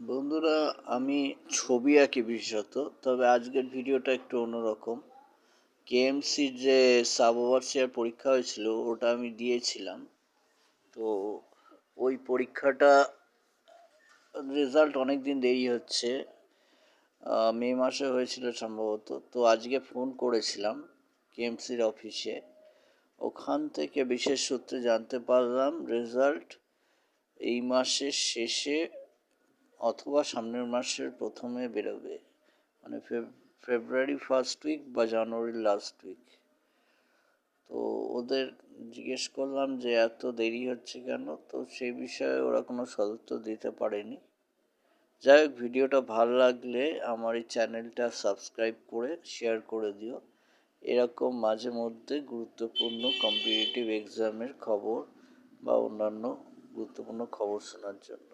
বন্ধুরা, আমি ছবি আঁকি বিশেষত। তবে আজকের ভিডিওটা একটু অন্যরকম। কেএমসির যে সাব ওভারসিয়ার পরীক্ষা হয়েছিল ওটা আমি দিয়েছিলাম। তো ওই পরীক্ষাটা রেজাল্ট অনেক দিন দেরি হচ্ছে। মে মাসে হয়েছিল সম্ভবত। তো আজকে ফোন করেছিলাম কেএমসির অফিসে। ওখান থেকে বিশেষ সূত্রে জানতে পারলাম রেজাল্ট এই মাসের শেষে অথবা সামনের মাসের প্রথমে বেরোবে, মানে ফেব্রুয়ারি ফার্স্ট উইক বা জানুয়ারির লাস্ট উইক। তো ওদের জিজ্ঞেস করলাম যে এত দেরি হচ্ছে কেন, তো সেই বিষয়ে ওরা কোনো সদুত্তর দিতে পারেনি। যাই হোক, ভিডিওটা ভালো লাগলে আমার এই চ্যানেলটা সাবস্ক্রাইব করে শেয়ার করে দিও এরকম মাঝে মধ্যে গুরুত্বপূর্ণ কম্পিটিটিভ এক্সামের খবর বা অন্যান্য গুরুত্বপূর্ণ খবর শোনার জন্য।